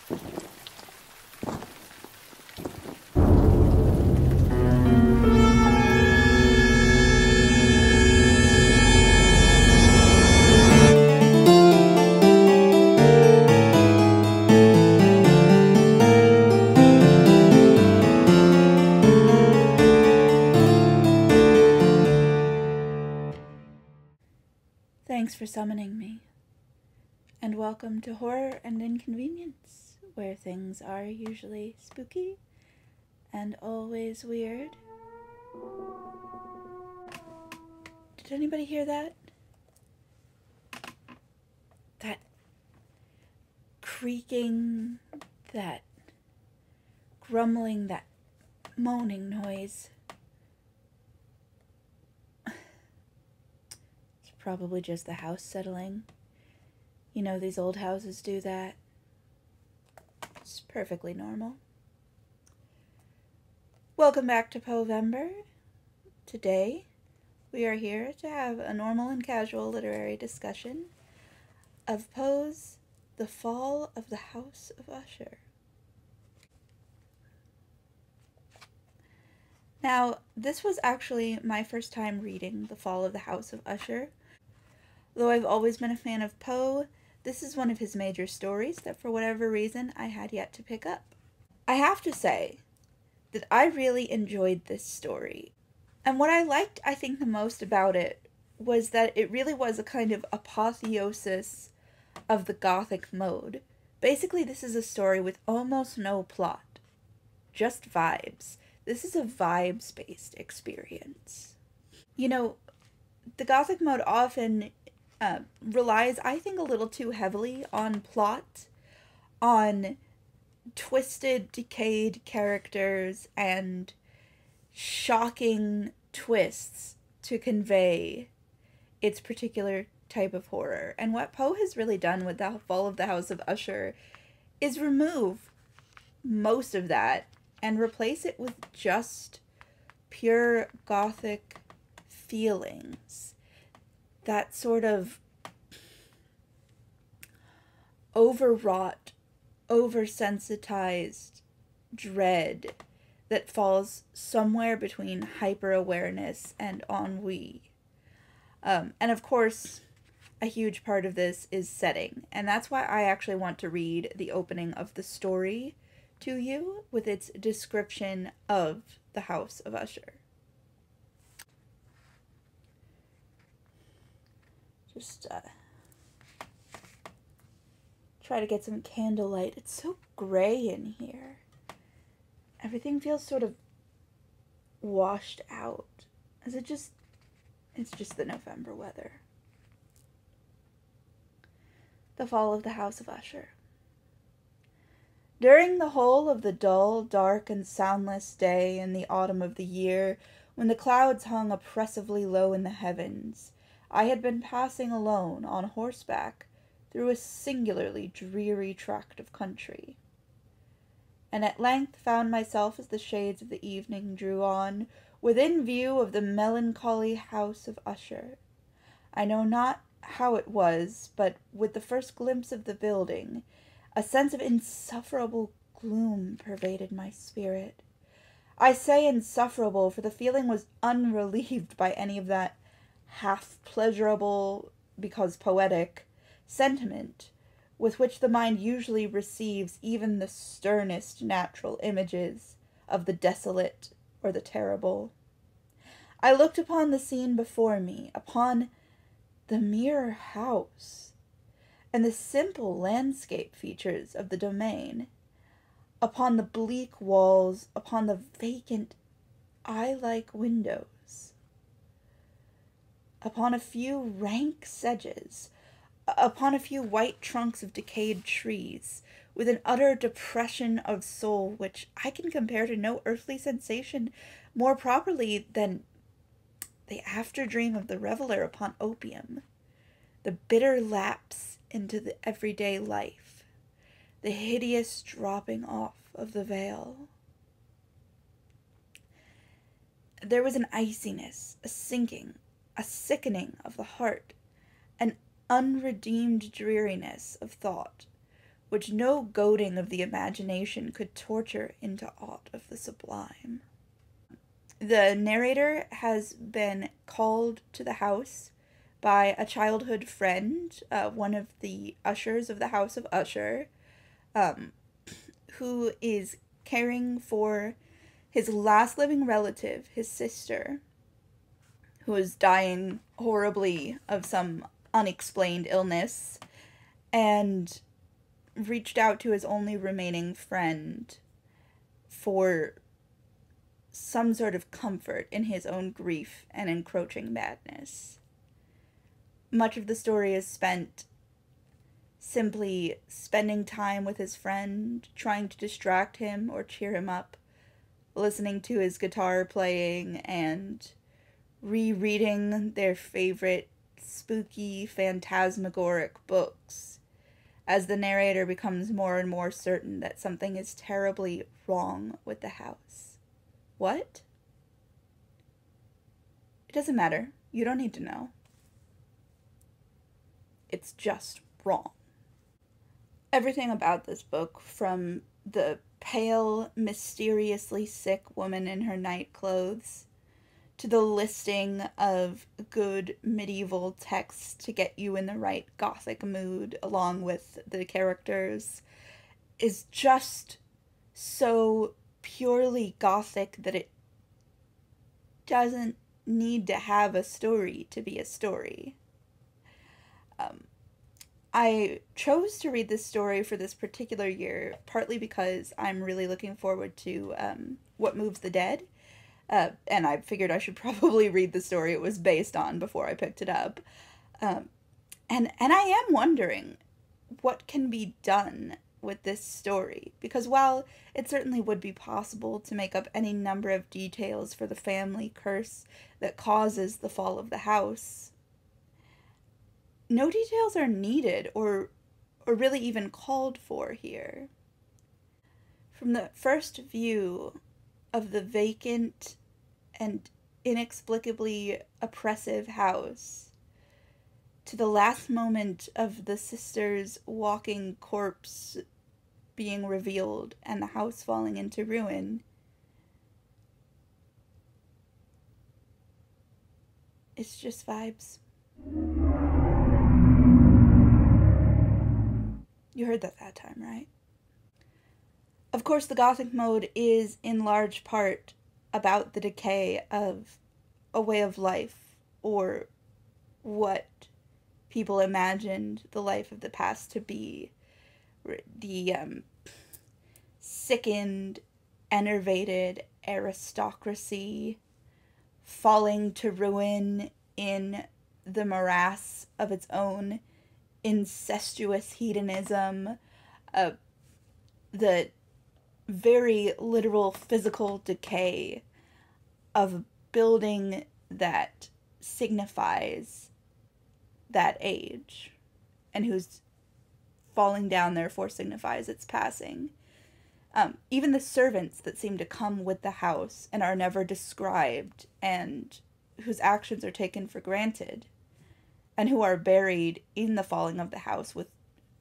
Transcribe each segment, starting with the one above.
Thanks for summoning me, and welcome to Horror and Inconvenience, where things are usually spooky and always weird. Did anybody hear that? That creaking, that grumbling, that moaning noise. Probably just the house settling. You know, these old houses do that. It's perfectly normal. Welcome back to Poe-vember. Today, we are here to have a normal and casual literary discussion of Poe's The Fall of the House of Usher. Now, this was actually my first time reading The Fall of the House of Usher. Though I've always been a fan of Poe, this is one of his major stories that for whatever reason I had yet to pick up. I have to say that I really enjoyed this story. And what I liked, I think, the most about it was that it really was a kind of apotheosis of the Gothic mode. Basically, this is a story with almost no plot, just vibes. This is a vibes-based experience. You know, the Gothic mode often relies, I think, a little too heavily on plot, on twisted, decayed characters, and shocking twists to convey its particular type of horror. And what Poe has really done with The Fall of the House of Usher is remove most of that and replace it with just pure Gothic feelings. That sort of overwrought, oversensitized dread that falls somewhere between hyper-awareness and ennui. And of course, a huge part of this is setting, and that's why I actually want to read the opening of the story to you with its description of the House of Usher. Just try to get some candlelight. It's so gray in here. Everything feels sort of washed out. It's just the November weather. The Fall of the House of Usher. During the whole of the dull, dark, and soundless day in the autumn of the year, when the clouds hung oppressively low in the heavens, I had been passing alone, on horseback, through a singularly dreary tract of country, and at length found myself, as the shades of the evening drew on, within view of the melancholy House of Usher. I know not how it was, but with the first glimpse of the building, a sense of insufferable gloom pervaded my spirit. I say insufferable, for the feeling was unrelieved by any of that half-pleasurable, because poetic, sentiment with which the mind usually receives even the sternest natural images of the desolate or the terrible. I looked upon the scene before me, upon the mere house, and the simple landscape features of the domain, upon the bleak walls, upon the vacant, eye-like windows, upon a few rank sedges, upon a few white trunks of decayed trees, with an utter depression of soul which I can compare to no earthly sensation more properly than the after-dream of the reveler upon opium, the bitter lapse into the everyday life, the hideous dropping off of the veil. There was an iciness, a sinking, a sickening of the heart, an unredeemed dreariness of thought, which no goading of the imagination could torture into aught of the sublime. The narrator has been called to the house by a childhood friend, one of the ushers of the House of Usher, who is caring for his last living relative, his sister, who is dying horribly of some unexplained illness, and reached out to his only remaining friend for some sort of comfort in his own grief and encroaching madness. Much of the story is spent simply spending time with his friend, trying to distract him or cheer him up, listening to his guitar playing, and rereading their favorite spooky, phantasmagoric books, as the narrator becomes more and more certain that something is terribly wrong with the house. What? It doesn't matter. You don't need to know. It's just wrong. Everything about this book, from the pale, mysteriously sick woman in her night clothes, to the listing of good medieval texts to get you in the right gothic mood along with the characters, is just so purely gothic that it doesn't need to have a story to be a story. I chose to read this story for this particular year, partly because I'm really looking forward to What Moves the Dead, and I figured I should probably read the story it was based on before I picked it up. And I am wondering what can be done with this story, because while it certainly would be possible to make up any number of details for the family curse that causes the fall of the house, no details are needed or really even called for here. From the first view of the vacant and inexplicably oppressive house, to the last moment of the sister's walking corpse being revealed and the house falling into ruin, it's just vibes. You heard that time, right? Of course, the Gothic mode is in large part about the decay of a way of life, or what people imagined the life of the past to be. The sickened, enervated aristocracy falling to ruin in the morass of its own incestuous hedonism, the very literal physical decay of a building that signifies that age, and whose falling down therefore signifies its passing. Even the servants that seem to come with the house and are never described, and whose actions are taken for granted, and who are buried in the falling of the house with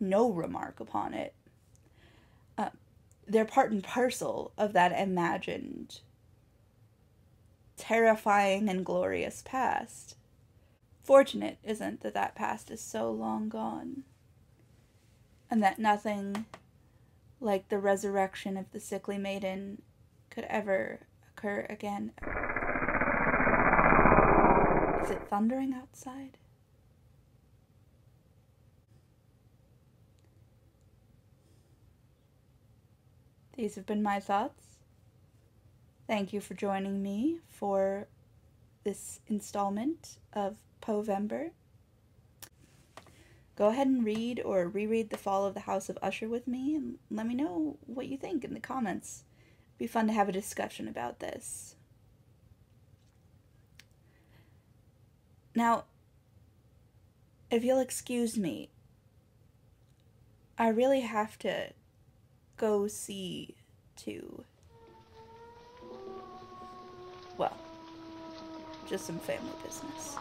no remark upon it. They're part and parcel of that imagined, terrifying and glorious past. Fortunate, isn't that that past is so long gone, and that nothing like the resurrection of the sickly maiden could ever occur again. Is it thundering outside? These have been my thoughts. Thank you for joining me for this installment of Poe-vember. Go ahead and read or reread The Fall of the House of Usher with me, and let me know what you think in the comments. It'd be fun to have a discussion about this. Now, if you'll excuse me, I really have to go see to, well, just some family business.